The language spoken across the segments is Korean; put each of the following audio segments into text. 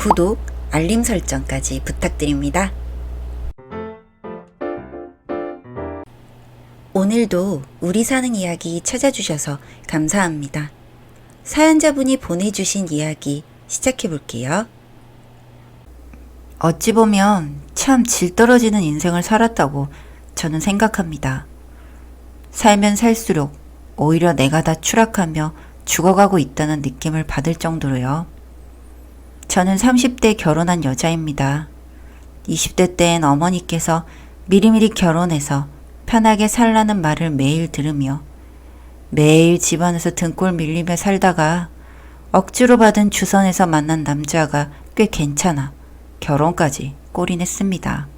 구독, 알림 설정까지 부탁드립니다. 오늘도 우리 사는 이야기 찾아주셔서 감사합니다. 사연자분이 보내주신 이야기 시작해볼게요. 어찌 보면 참 질 떨어지는 인생을 살았다고 저는 생각합니다. 살면 살수록 오히려 내가 다 추락하며 죽어가고 있다는 느낌을 받을 정도로요. 저는 30대 결혼한 여자입니다. 20대 때엔 어머니께서 미리미리 결혼해서 편하게 살라는 말을 매일 들으며 매일 집안에서 등골 밀리며 살다가 억지로 받은 주선에서 만난 남자가 꽤 괜찮아 결혼까지 골인했습니다.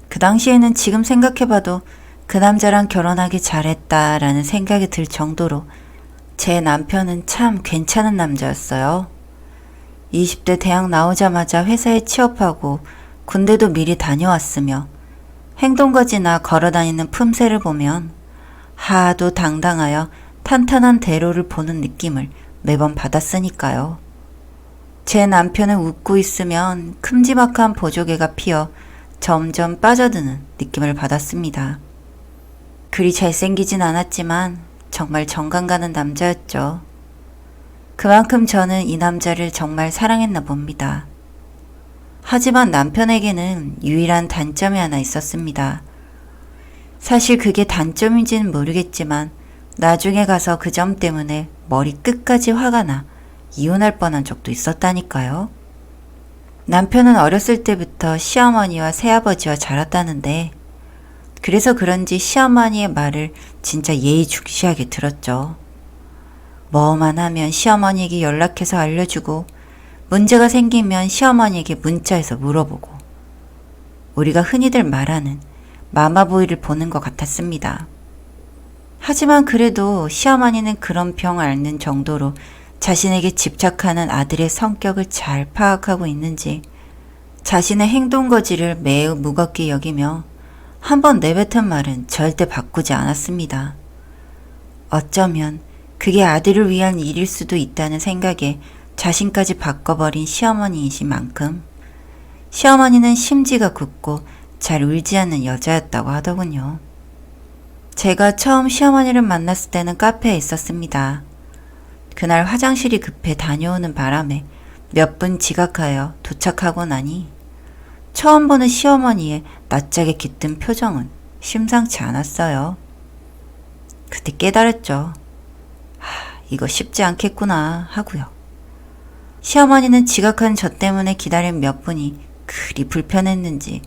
그 당시에는 지금 생각해봐도 그 남자랑 결혼하기 잘했다라는 생각이 들 정도로 제 남편은 참 괜찮은 남자였어요. 20대 대학 나오자마자 회사에 취업하고 군대도 미리 다녀왔으며 행동거지나 걸어다니는 품새를 보면 하도 당당하여 탄탄한 대로를 보는 느낌을 매번 받았으니까요. 제 남편은 웃고 있으면 큼지막한 보조개가 피어 점점 빠져드는 느낌을 받았습니다. 그리 잘생기진 않았지만 정말 정감 가는 남자였죠. 그만큼 저는 이 남자를 정말 사랑했나 봅니다. 하지만 남편에게는 유일한 단점이 하나 있었습니다. 사실 그게 단점인지는 모르겠지만 나중에 가서 그 점 때문에 머리 끝까지 화가 나 이혼할 뻔한 적도 있었다니까요. 남편은 어렸을 때부터 시어머니와 새아버지와 자랐다는데 그래서 그런지 시어머니의 말을 진짜 예의주시하게 들었죠. 뭐만 하면 시어머니에게 연락해서 알려주고 문제가 생기면 시어머니에게 문자해서 물어보고 우리가 흔히들 말하는 마마보이를 보는 것 같았습니다. 하지만 그래도 시어머니는 그런 병 앓는 정도로 자신에게 집착하는 아들의 성격을 잘 파악하고 있는지 자신의 행동거지를 매우 무겁게 여기며 한번 내뱉은 말은 절대 바꾸지 않았습니다. 어쩌면 그게 아들을 위한 일일 수도 있다는 생각에 자신까지 바꿔버린 시어머니이신 만큼 시어머니는 심지가 굳고 잘 울지 않는 여자였다고 하더군요. 제가 처음 시어머니를 만났을 때는 카페에 있었습니다. 그날 화장실이 급해 다녀오는 바람에 몇 분 지각하여 도착하고 나니 처음 보는 시어머니의 낯짝에 깃든 표정은 심상치 않았어요. 그때 깨달았죠. 이거 쉽지 않겠구나 하고요. 시어머니는 지각한 저 때문에 기다린 몇 분이 그리 불편했는지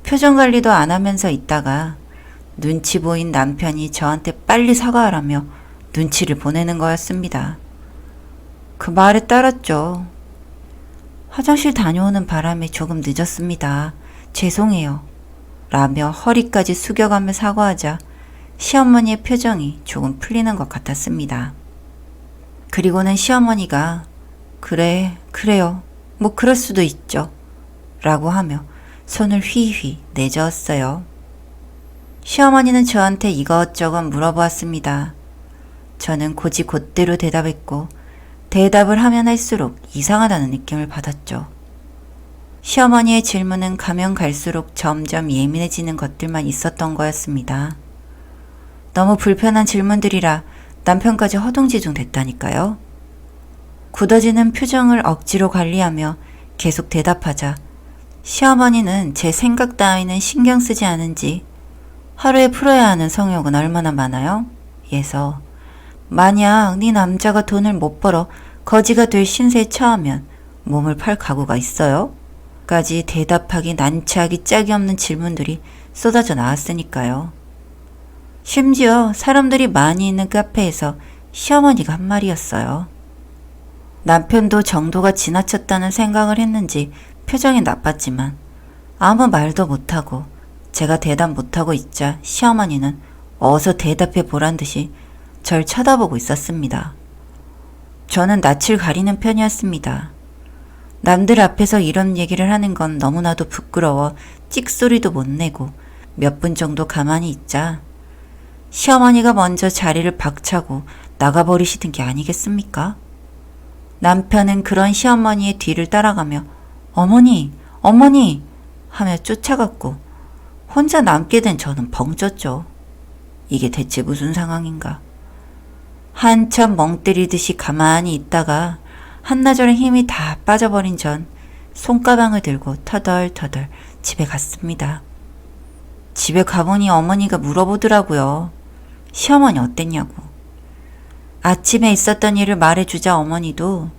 표정 관리도 안 하면서 있다가 눈치 보인 남편이 저한테 빨리 사과하라며 눈치를 보내는 거였습니다. 그 말에 따랐죠. 화장실 다녀오는 바람에 조금 늦었습니다. 죄송해요. 라며 허리까지 숙여가며 사과하자 시어머니의 표정이 조금 풀리는 것 같았습니다. 그리고는 시어머니가 그래요. 뭐 그럴 수도 있죠. 라고 하며 손을 휘휘 내저었어요. 시어머니는 저한테 이것저것 물어보았습니다. 저는 곧이곧대로 대답했고 대답을 하면 할수록 이상하다는 느낌을 받았죠. 시어머니의 질문은 가면 갈수록 점점 예민해지는 것들만 있었던 거였습니다. 너무 불편한 질문들이라 남편까지 허둥지둥 됐다니까요. 굳어지는 표정을 억지로 관리하며 계속 대답하자 시어머니는 제 생각 따위는 신경 쓰지 않은지 하루에 풀어야 하는 성욕은 얼마나 많아요? 예서 만약 네 남자가 돈을 못 벌어 거지가 될 신세에 처하면 몸을 팔 각오가 있어요? 까지 대답하기 난처하기 짝이 없는 질문들이 쏟아져 나왔으니까요. 심지어 사람들이 많이 있는 카페에서 시어머니가 한 말이었어요. 남편도 정도가 지나쳤다는 생각을 했는지 표정이 나빴지만 아무 말도 못하고 제가 대답 못하고 있자 시어머니는 어서 대답해 보란 듯이 절 쳐다보고 있었습니다. 저는 낯을 가리는 편이었습니다. 남들 앞에서 이런 얘기를 하는 건 너무나도 부끄러워 찍소리도 못 내고 몇 분 정도 가만히 있자 시어머니가 먼저 자리를 박차고 나가버리시던 게 아니겠습니까? 남편은 그런 시어머니의 뒤를 따라가며 어머니, 어머니 하며 쫓아갔고 혼자 남게 된 저는 벙 쪘죠. 이게 대체 무슨 상황인가. 한참 멍 때리듯이 가만히 있다가 한나절의 힘이 다 빠져버린 전 손가방을 들고 터덜터덜 집에 갔습니다. 집에 가보니 어머니가 물어보더라고요. 시어머니 어땠냐고. 아침에 있었던 일을 말해주자 어머니도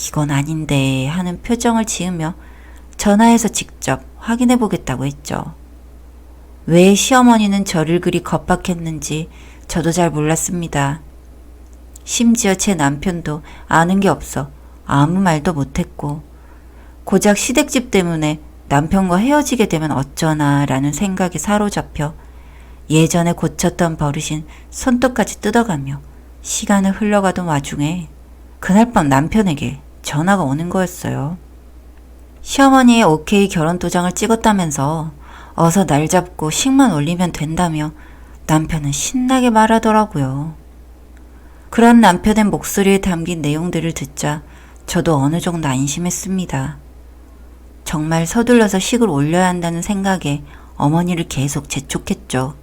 이건 아닌데 하는 표정을 지으며 전화해서 직접 확인해 보겠다고 했죠. 왜 시어머니는 저를 그리 겁박했는지 저도 잘 몰랐습니다. 심지어 제 남편도 아는 게 없어 아무 말도 못했고 고작 시댁집 때문에 남편과 헤어지게 되면 어쩌나 라는 생각에 사로잡혀 예전에 고쳤던 버릇인 손톱까지 뜯어가며 시간을 흘러가던 와중에 그날 밤 남편에게 전화가 오는 거였어요. 시어머니의 오케이 결혼 도장을 찍었다면서 어서 날 잡고 식만 올리면 된다며 남편은 신나게 말하더라고요. 그런 남편의 목소리에 담긴 내용들을 듣자 저도 어느 정도 안심했습니다. 정말 서둘러서 식을 올려야 한다는 생각에 어머니를 계속 재촉했죠.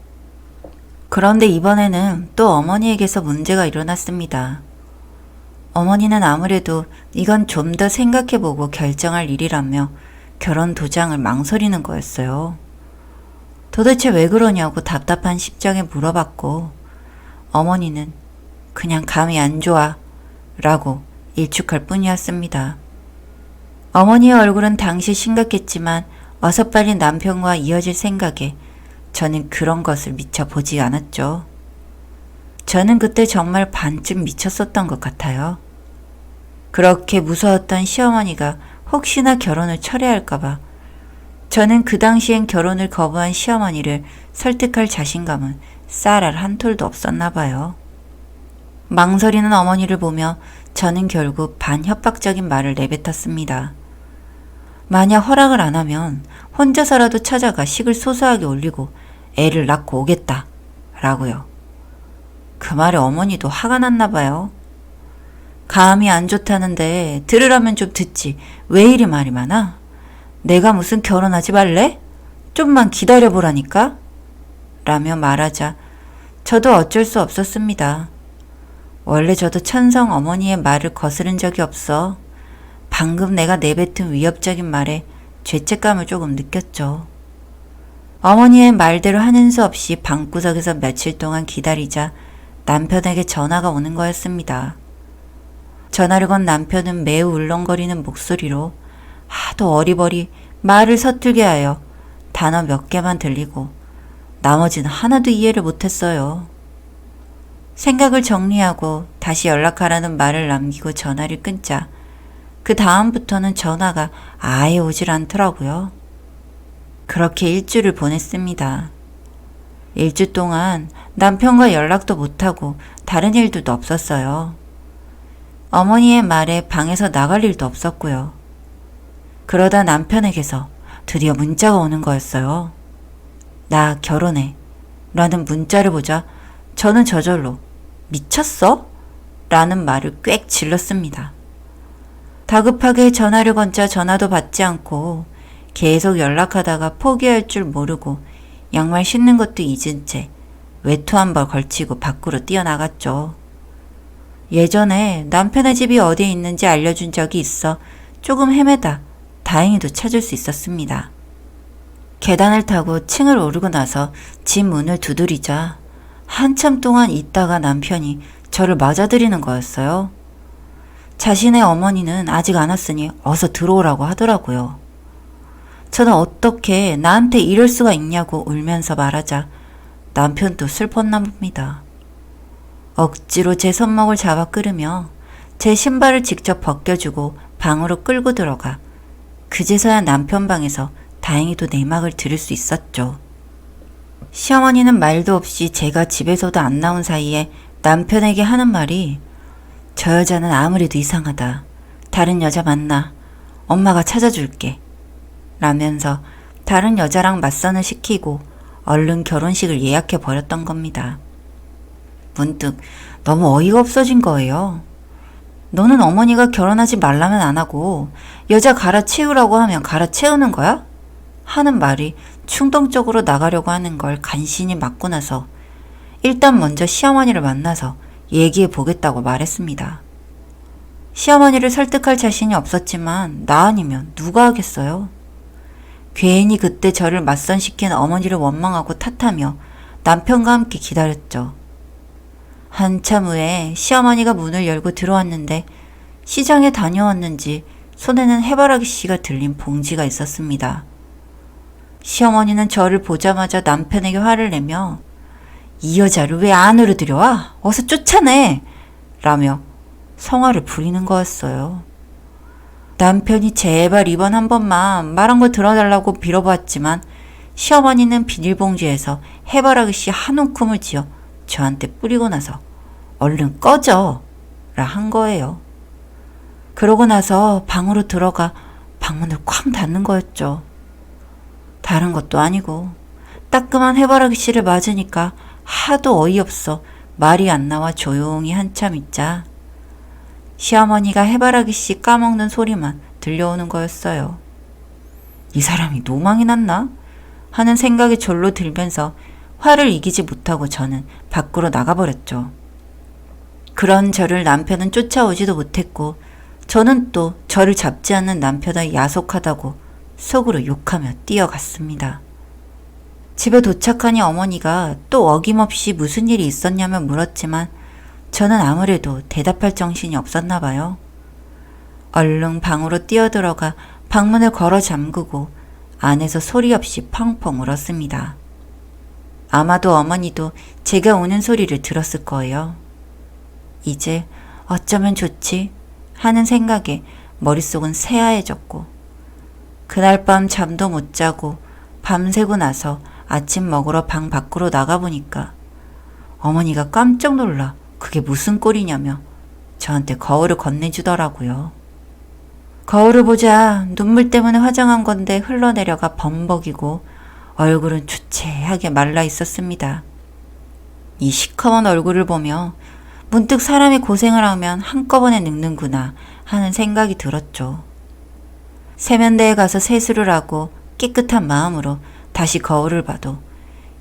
그런데 이번에는 또 어머니에게서 문제가 일어났습니다. 어머니는 아무래도 이건 좀 더 생각해보고 결정할 일이라며 결혼 도장을 망설이는 거였어요. 도대체 왜 그러냐고 답답한 심정에 물어봤고 어머니는 그냥 감이 안 좋아 라고 일축할 뿐이었습니다. 어머니의 얼굴은 당시 심각했지만 어서 빨리 남편과 이어질 생각에 저는 그런 것을 미처 보지 않았죠. 저는 그때 정말 반쯤 미쳤었던 것 같아요. 그렇게 무서웠던 시어머니가 혹시나 결혼을 철회할까봐 저는 그 당시엔 결혼을 거부한 시어머니를 설득할 자신감은 쌀알 한 톨도 없었나 봐요. 망설이는 어머니를 보며 저는 결국 반협박적인 말을 내뱉었습니다. 만약 허락을 안 하면 혼자서라도 찾아가 식을 소소하게 올리고 애를 낳고 오겠다 라고요. 그 말에 어머니도 화가 났나 봐요. 감이 안 좋다는데 들으라면 좀 듣지 왜 이리 말이 많아? 내가 무슨 결혼하지 말래? 좀만 기다려보라니까? 라며 말하자 저도 어쩔 수 없었습니다. 원래 저도 천성 어머니의 말을 거스른 적이 없어 방금 내가 내뱉은 위협적인 말에 죄책감을 조금 느꼈죠. 어머니의 말대로 하는 수 없이 방구석에서 며칠 동안 기다리자 남편에게 전화가 오는 거였습니다. 전화를 건 남편은 매우 울렁거리는 목소리로 하도 어리버리 말을 서툴게 하여 단어 몇 개만 들리고 나머지는 하나도 이해를 못했어요. 생각을 정리하고 다시 연락하라는 말을 남기고 전화를 끊자 그 다음부터는 전화가 아예 오질 않더라고요. 그렇게 일주를 보냈습니다. 일주 동안 남편과 연락도 못하고 다른 일들도 없었어요. 어머니의 말에 방에서 나갈 일도 없었고요. 그러다 남편에게서 드디어 문자가 오는 거였어요. 나 결혼해 라는 문자를 보자 저는 저절로 미쳤어? 라는 말을 꽥 질렀습니다. 다급하게 전화를 건자 전화도 받지 않고 계속 연락하다가 포기할 줄 모르고 양말 신는 것도 잊은 채 외투 한 벌 걸치고 밖으로 뛰어나갔죠. 예전에 남편의 집이 어디에 있는지 알려준 적이 있어 조금 헤매다 다행히도 찾을 수 있었습니다. 계단을 타고 층을 오르고 나서 집 문을 두드리자 한참 동안 있다가 남편이 저를 맞아들이는 거였어요. 자신의 어머니는 아직 안 왔으니 어서 들어오라고 하더라고요. 저는 어떻게 나한테 이럴 수가 있냐고 울면서 말하자 남편도 슬펐나 봅니다. 억지로 제 손목을 잡아 끌으며 제 신발을 직접 벗겨주고 방으로 끌고 들어가 그제서야 남편 방에서 다행히도 내막을 들을 수 있었죠. 시어머니는 말도 없이 제가 집에서도 안 나온 사이에 남편에게 하는 말이 저 여자는 아무래도 이상하다. 다른 여자 만나. 엄마가 찾아줄게. 라면서 다른 여자랑 맞선을 시키고 얼른 결혼식을 예약해 버렸던 겁니다. 문득 너무 어이가 없어진 거예요. 너는 어머니가 결혼하지 말라면 안 하고 여자 갈아채우라고 하면 갈아채우는 거야? 하는 말이 충동적으로 나가려고 하는 걸 간신히 막고 나서 일단 먼저 시어머니를 만나서 얘기해 보겠다고 말했습니다. 시어머니를 설득할 자신이 없었지만 나 아니면 누가 하겠어요? 괜히 그때 저를 맞선시킨 어머니를 원망하고 탓하며 남편과 함께 기다렸죠. 한참 후에 시어머니가 문을 열고 들어왔는데 시장에 다녀왔는지 손에는 해바라기 씨가 들린 봉지가 있었습니다. 시어머니는 저를 보자마자 남편에게 화를 내며 이 여자를 왜 안으로 들여와? 어서 쫓아내! 라며 성화를 부리는 거였어요. 남편이 제발 이번 한 번만 말한 거 들어달라고 빌어보았지만 시어머니는 비닐봉지에서 해바라기 씨 한 움큼을 쥐어 저한테 뿌리고 나서 얼른 꺼져! 라 한 거예요. 그러고 나서 방으로 들어가 방문을 쾅 닫는 거였죠. 다른 것도 아니고 따끔한 해바라기 씨를 맞으니까 하도 어이없어 말이 안 나와 조용히 한참 있자 시어머니가 해바라기 씨 까먹는 소리만 들려오는 거였어요. 이 사람이 노망이 났나? 하는 생각이 절로 들면서 화를 이기지 못하고 저는 밖으로 나가버렸죠. 그런 저를 남편은 쫓아오지도 못했고 저는 또 저를 잡지 않는 남편을 야속하다고 속으로 욕하며 뛰어갔습니다. 집에 도착하니 어머니가 또 어김없이 무슨 일이 있었냐며 물었지만 저는 아무래도 대답할 정신이 없었나 봐요. 얼른 방으로 뛰어들어가 방문을 걸어 잠그고 안에서 소리 없이 펑펑 울었습니다. 아마도 어머니도 제가 우는 소리를 들었을 거예요. 이제 어쩌면 좋지 하는 생각에 머릿속은 새하얘졌고 그날 밤 잠도 못 자고 밤새고 나서 아침 먹으러 방 밖으로 나가보니까 어머니가 깜짝 놀라 그게 무슨 꼴이냐며 저한테 거울을 건네주더라고요. 거울을 보자 눈물 때문에 화장한 건데 흘러내려가 범벅이고 얼굴은 주체하게 말라 있었습니다. 이 시커먼 얼굴을 보며 문득 사람이 고생을 하면 한꺼번에 늙는구나 하는 생각이 들었죠. 세면대에 가서 세수를 하고 깨끗한 마음으로 다시 거울을 봐도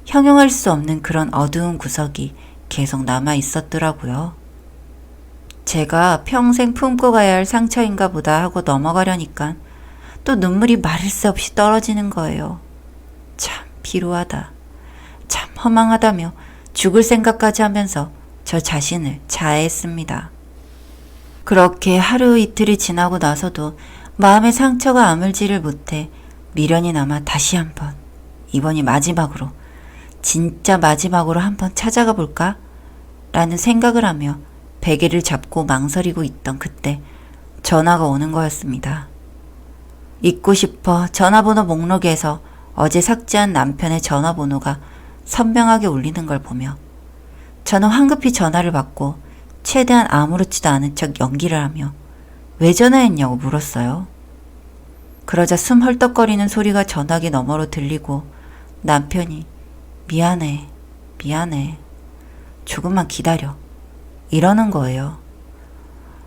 형용할 수 없는 그런 어두운 구석이 계속 남아 있었더라고요. 제가 평생 품고 가야 할 상처인가 보다 하고 넘어가려니까 또 눈물이 마를 새 없이 떨어지는 거예요. 참 비루하다. 참 허망하다며 죽을 생각까지 하면서 저 자신을 자해했습니다. 그렇게 하루 이틀이 지나고 나서도 마음의 상처가 아물지를 못해 미련이 남아 다시 한번 이번이 마지막으로 진짜 마지막으로 한번 찾아가 볼까? 라는 생각을 하며 베개를 잡고 망설이고 있던 그때 전화가 오는 거였습니다. 잊고 싶어 전화번호 목록에서 어제 삭제한 남편의 전화번호가 선명하게 울리는 걸 보며 저는 황급히 전화를 받고 최대한 아무렇지도 않은 척 연기를 하며 왜 전화했냐고 물었어요. 그러자 숨 헐떡거리는 소리가 전화기 너머로 들리고 남편이 미안해, 미안해, 조금만 기다려 이러는 거예요.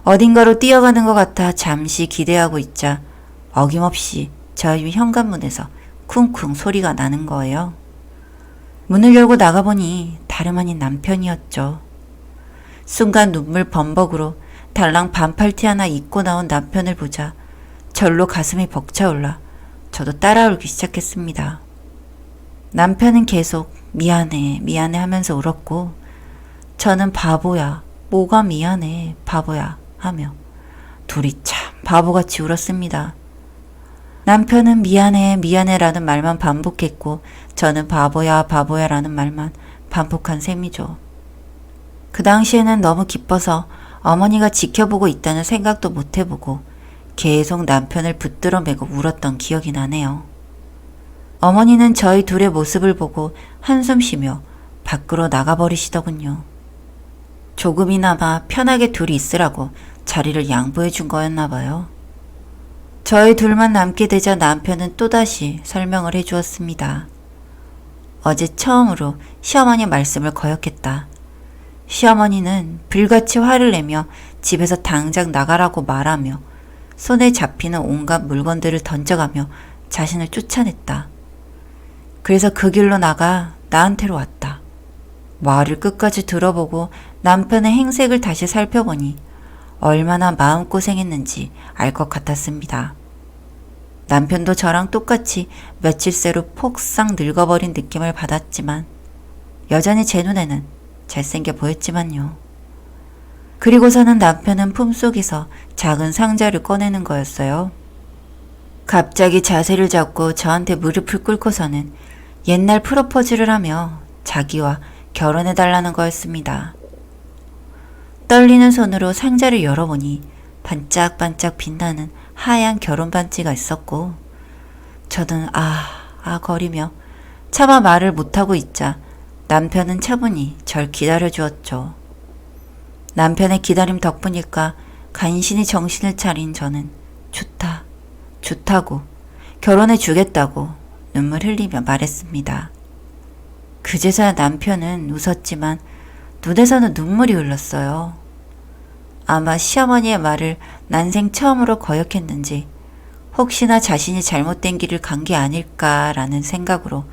어딘가로 뛰어가는 것 같아 잠시 기대하고 있자 어김없이 저희 현관문에서 쿵쿵 소리가 나는 거예요. 문을 열고 나가보니 다름 아닌 남편이었죠. 순간 눈물 범벅으로 달랑 반팔티 하나 입고 나온 남편을 보자 절로 가슴이 벅차올라 저도 따라 울기 시작했습니다. 남편은 계속 미안해 미안해 하면서 울었고 저는 바보야 뭐가 미안해 바보야 하며 둘이 참 바보같이 울었습니다. 남편은 미안해 미안해라는 말만 반복했고 저는 바보야 바보야라는 말만 반복한 셈이죠. 그 당시에는 너무 기뻐서 어머니가 지켜보고 있다는 생각도 못 해보고 계속 남편을 붙들어 매고 울었던 기억이 나네요. 어머니는 저희 둘의 모습을 보고 한숨 쉬며 밖으로 나가버리시더군요. 조금이나마 편하게 둘이 있으라고 자리를 양보해 준 거였나 봐요. 저희 둘만 남게 되자 남편은 또다시 설명을 해주었습니다. 어제 처음으로 시어머니 말씀을 거역했다. 시어머니는 불같이 화를 내며 집에서 당장 나가라고 말하며 손에 잡히는 온갖 물건들을 던져가며 자신을 쫓아냈다. 그래서 그 길로 나가 나한테로 왔다. 말을 끝까지 들어보고 남편의 행색을 다시 살펴보니 얼마나 마음고생했는지 알 것 같았습니다. 남편도 저랑 똑같이 며칠 새로 폭삭 늙어버린 느낌을 받았지만 여전히 제 눈에는 잘생겨 보였지만요. 그리고서는 남편은 품속에서 작은 상자를 꺼내는 거였어요. 갑자기 자세를 잡고 저한테 무릎을 꿇고서는 옛날 프로포즈를 하며 자기와 결혼해달라는 거였습니다. 떨리는 손으로 상자를 열어보니 반짝반짝 빛나는 하얀 결혼 반지가 있었고 저는 거리며 차마 말을 못하고 있자 남편은 차분히 절 기다려주었죠. 남편의 기다림 덕분일까 간신히 정신을 차린 저는 좋다고 결혼해 주겠다고 눈물 흘리며 말했습니다. 그제서야 남편은 웃었지만 눈에서는 눈물이 흘렀어요. 아마 시어머니의 말을 난생 처음으로 거역했는지 혹시나 자신이 잘못된 길을 간 게 아닐까라는 생각으로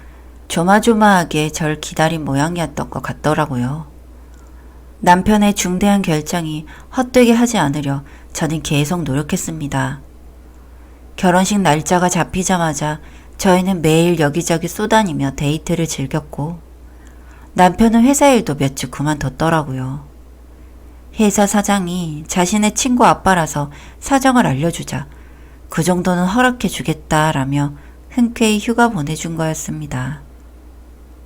조마조마하게 절 기다린 모양이었던 것 같더라고요. 남편의 중대한 결정이 헛되게 하지 않으려 저는 계속 노력했습니다. 결혼식 날짜가 잡히자마자 저희는 매일 여기저기 쏘다니며 데이트를 즐겼고 남편은 회사 일도 몇 주 그만뒀더라고요. 회사 사장이 자신의 친구 아빠라서 사정을 알려주자 그 정도는 허락해 주겠다라며 흔쾌히 휴가 보내준 거였습니다.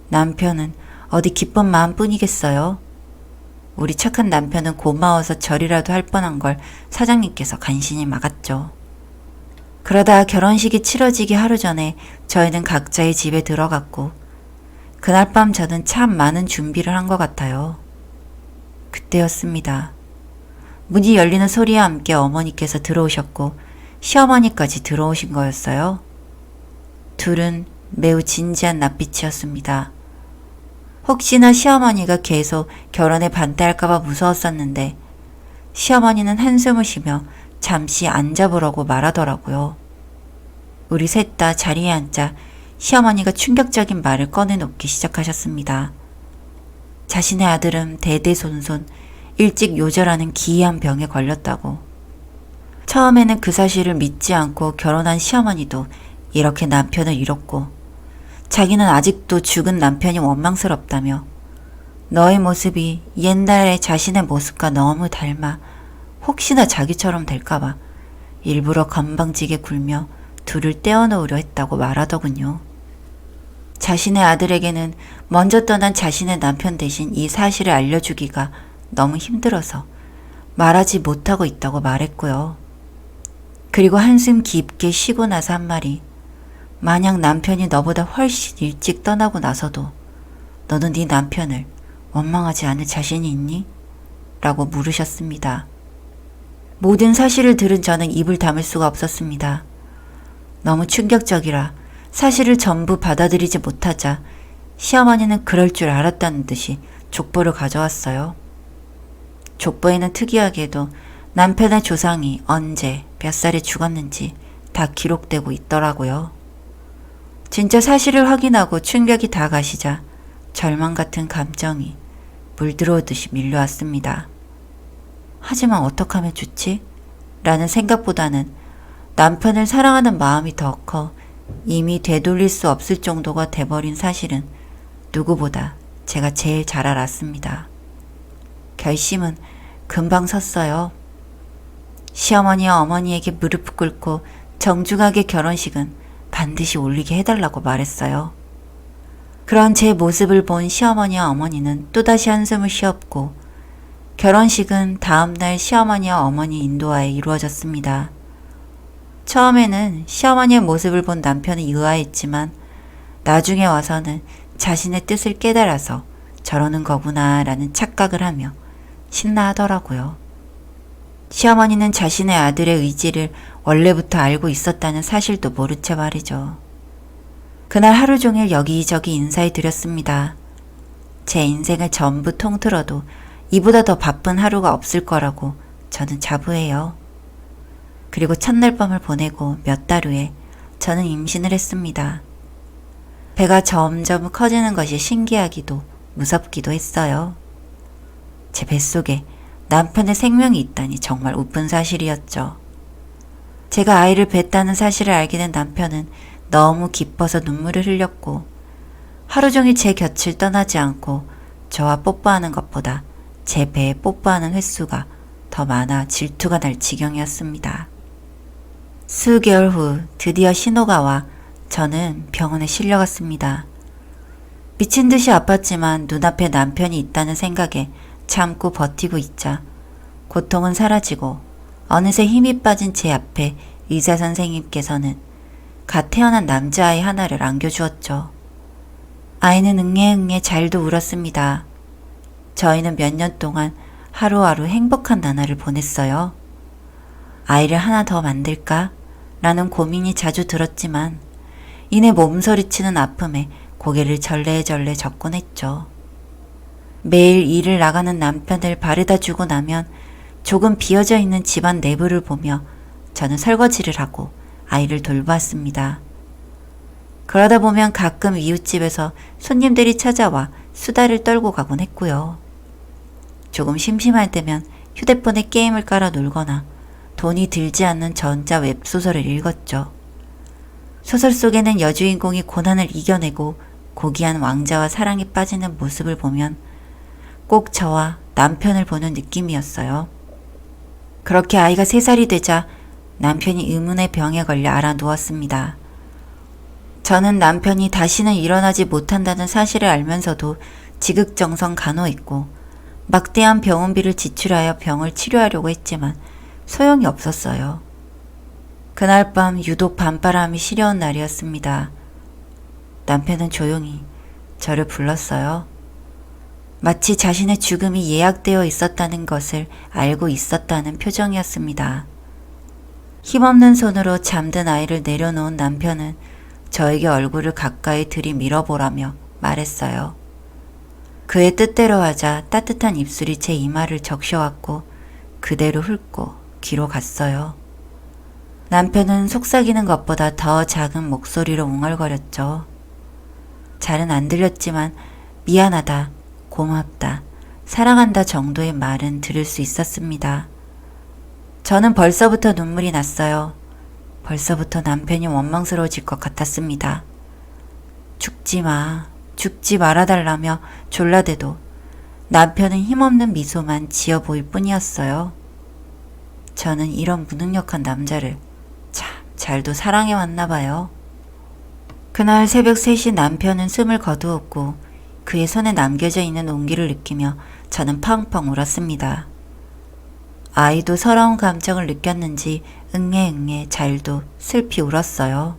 남편은 어디 기쁜 마음뿐이겠어요. 우리 착한 남편은 고마워서 절이라도 할 뻔한 걸 사장님께서 간신히 막았죠. 그러다 결혼식이 치러지기 하루 전에 저희는 각자의 집에 들어갔고 그날 밤 저는 참 많은 준비를 한 것 같아요. 그때였습니다. 문이 열리는 소리와 함께 어머니께서 들어오셨고 시어머니까지 들어오신 거였어요. 둘은 매우 진지한 낯빛이었습니다. 혹시나 시어머니가 계속 결혼에 반대할까봐 무서웠었는데 시어머니는 한숨을 쉬며 잠시 앉아보라고 말하더라고요. 우리 셋 다 자리에 앉자 시어머니가 충격적인 말을 꺼내놓기 시작하셨습니다. 자신의 아들은 대대손손 일찍 요절하는 기이한 병에 걸렸다고. 처음에는 그 사실을 믿지 않고 결혼한 시어머니도 이렇게 남편을 잃었고 자기는 아직도 죽은 남편이 원망스럽다며 너의 모습이 옛날의 자신의 모습과 너무 닮아 혹시나 자기처럼 될까봐 일부러 건방지게 굴며 둘을 떼어놓으려 했다고 말하더군요. 자신의 아들에게는 먼저 떠난 자신의 남편 대신 이 사실을 알려주기가 너무 힘들어서 말하지 못하고 있다고 말했고요. 그리고 한숨 깊게 쉬고 나서 한 말이 만약 남편이 너보다 훨씬 일찍 떠나고 나서도 너는 네 남편을 원망하지 않을 자신이 있니? 라고 물으셨습니다. 모든 사실을 들은 저는 입을 다물 수가 없었습니다. 너무 충격적이라 사실을 전부 받아들이지 못하자 시어머니는 그럴 줄 알았다는 듯이 족보를 가져왔어요. 족보에는 특이하게도 남편의 조상이 언제 몇 살에 죽었는지 다 기록되고 있더라고요. 진짜 사실을 확인하고 충격이 다 가시자 절망 같은 감정이 물 들어오듯이 밀려왔습니다. 하지만 어떡하면 좋지? 라는 생각보다는 남편을 사랑하는 마음이 더 커 이미 되돌릴 수 없을 정도가 돼버린 사실은 누구보다 제가 제일 잘 알았습니다. 결심은 금방 섰어요. 시어머니와 어머니에게 무릎 꿇고 정중하게 결혼식은 반드시 올리게 해달라고 말했어요. 그런 제 모습을 본 시어머니와 어머니는 또다시 한숨을 쉬었고 결혼식은 다음날 시어머니와 어머니 인도하에 이루어졌습니다. 처음에는 시어머니의 모습을 본 남편은 의아했지만 나중에 와서는 자신의 뜻을 깨달아서 저러는 거구나 라는 착각을 하며 신나하더라고요. 시어머니는 자신의 아들의 의지를 원래부터 알고 있었다는 사실도 모른 채 말이죠. 그날 하루 종일 여기저기 인사해 드렸습니다. 제 인생을 전부 통틀어도 이보다 더 바쁜 하루가 없을 거라고 저는 자부해요. 그리고 첫날 밤을 보내고 몇 달 후에 저는 임신을 했습니다. 배가 점점 커지는 것이 신기하기도 무섭기도 했어요. 제 뱃속에 남편의 생명이 있다니 정말 우픈 사실이었죠. 제가 아이를 뱄다는 사실을 알게 된 남편은 너무 기뻐서 눈물을 흘렸고 하루 종일 제 곁을 떠나지 않고 저와 뽀뽀하는 것보다 제 배에 뽀뽀하는 횟수가 더 많아 질투가 날 지경이었습니다. 수개월 후 드디어 신호가 와 저는 병원에 실려갔습니다. 미친 듯이 아팠지만 눈앞에 남편이 있다는 생각에 참고 버티고 있자 고통은 사라지고 어느새 힘이 빠진 제 앞에 의사 선생님께서는 갓 태어난 남자아이 하나를 안겨주었죠. 아이는 응애응애 잘도 울었습니다. 저희는 몇 년 동안 하루하루 행복한 나날을 보냈어요. 아이를 하나 더 만들까? 라는 고민이 자주 들었지만 이내 몸서리치는 아픔에 고개를 절레절레 젓곤 했죠. 매일 일을 나가는 남편을 바래다 주고 나면 조금 비어져 있는 집안 내부를 보며 저는 설거지를 하고 아이를 돌보았습니다. 그러다 보면 가끔 이웃집에서 손님들이 찾아와 수다를 떨고 가곤 했고요. 조금 심심할 때면 휴대폰에 게임을 깔아 놀거나 돈이 들지 않는 전자 웹소설을 읽었죠. 소설 속에는 여주인공이 고난을 이겨내고 고귀한 왕자와 사랑에 빠지는 모습을 보면 꼭 저와 남편을 보는 느낌이었어요. 그렇게 아이가 3살이 되자 남편이 의문의 병에 걸려 알아 누웠습니다. 저는 남편이 다시는 일어나지 못한다는 사실을 알면서도 지극정성 간호했고 막대한 병원비를 지출하여 병을 치료하려고 했지만 소용이 없었어요. 그날 밤 유독 밤바람이 시려운 날이었습니다. 남편은 조용히 저를 불렀어요. 마치 자신의 죽음이 예약되어 있었다는 것을 알고 있었다는 표정이었습니다. 힘없는 손으로 잠든 아이를 내려놓은 남편은 저에게 얼굴을 가까이 들이밀어보라며 말했어요. 그의 뜻대로 하자 따뜻한 입술이 제 이마를 적셔왔고 그대로 훑고 귀로 갔어요. 남편은 속삭이는 것보다 더 작은 목소리로 웅얼거렸죠. 잘은 안 들렸지만 미안하다, 고맙다, 사랑한다 정도의 말은 들을 수 있었습니다. 저는 벌써부터 눈물이 났어요. 벌써부터 남편이 원망스러워질 것 같았습니다. 죽지 마, 죽지 말아달라며 졸라대도 남편은 힘없는 미소만 지어 보일 뿐이었어요. 저는 이런 무능력한 남자를 참 잘도 사랑해왔나 봐요. 그날 새벽 3시 남편은 숨을 거두었고 그의 손에 남겨져 있는 온기를 느끼며 저는 펑펑 울었습니다. 아이도 서러운 감정을 느꼈는지 응애응애 잘도 슬피 울었어요.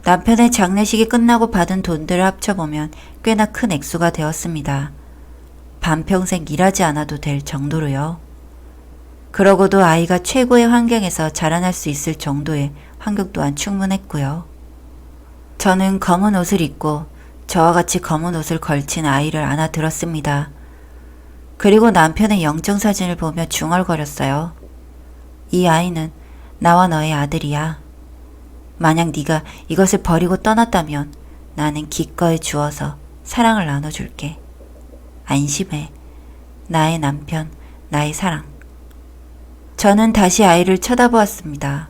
남편의 장례식이 끝나고 받은 돈들을 합쳐보면 꽤나 큰 액수가 되었습니다. 반평생 일하지 않아도 될 정도로요. 그러고도 아이가 최고의 환경에서 자라날 수 있을 정도의 환경 또한 충분했고요. 저는 검은 옷을 입고 저와 같이 검은 옷을 걸친 아이를 안아 들었습니다. 그리고 남편의 영정사진을 보며 중얼거렸어요. 이 아이는 나와 너의 아들이야. 만약 네가 이것을 버리고 떠났다면 나는 기꺼이 주어서 사랑을 나눠줄게. 안심해. 나의 남편, 나의 사랑. 저는 다시 아이를 쳐다보았습니다.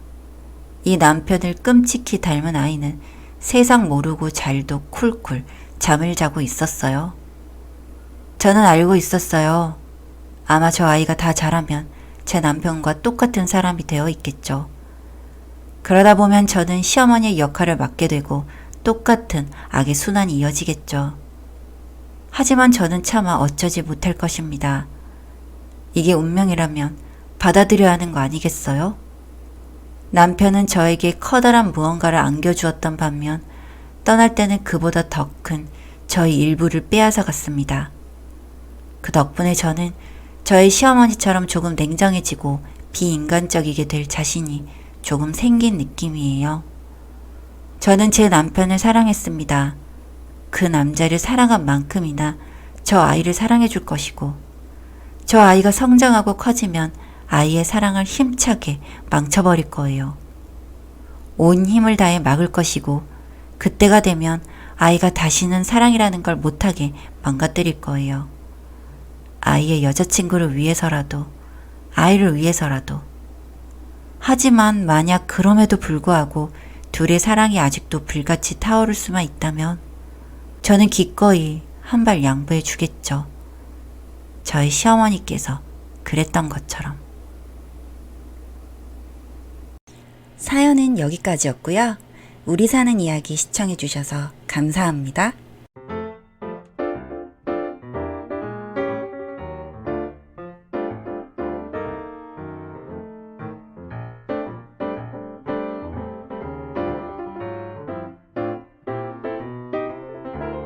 이 남편을 끔찍히 닮은 아이는 세상 모르고 잘도 쿨쿨 잠을 자고 있었어요. 저는 알고 있었어요. 아마 저 아이가 다 자라면 제 남편과 똑같은 사람이 되어 있겠죠. 그러다 보면 저는 시어머니의 역할을 맡게 되고 똑같은 악의 순환이 이어지겠죠. 하지만 저는 차마 어쩌지 못할 것입니다. 이게 운명이라면 받아들여야 하는 거 아니겠어요? 남편은 저에게 커다란 무언가를 안겨주었던 반면 떠날 때는 그보다 더 큰 저의 일부를 빼앗아 갔습니다. 그 덕분에 저는 저의 시어머니처럼 조금 냉정해지고 비인간적이게 될 자신이 조금 생긴 느낌이에요. 저는 제 남편을 사랑했습니다. 그 남자를 사랑한 만큼이나 저 아이를 사랑해 줄 것이고 저 아이가 성장하고 커지면 아이의 사랑을 힘차게 망쳐버릴 거예요. 온 힘을 다해 막을 것이고 그때가 되면 아이가 다시는 사랑이라는 걸 못하게 망가뜨릴 거예요. 아이의 여자친구를 위해서라도, 아이를 위해서라도. 하지만 만약 그럼에도 불구하고 둘의 사랑이 아직도 불같이 타오를 수만 있다면 저는 기꺼이 한 발 양보해 주겠죠. 저희 시어머니께서 그랬던 것처럼. 사연은 여기까지였고요. 우리 사는 이야기 시청해 주셔서 감사합니다.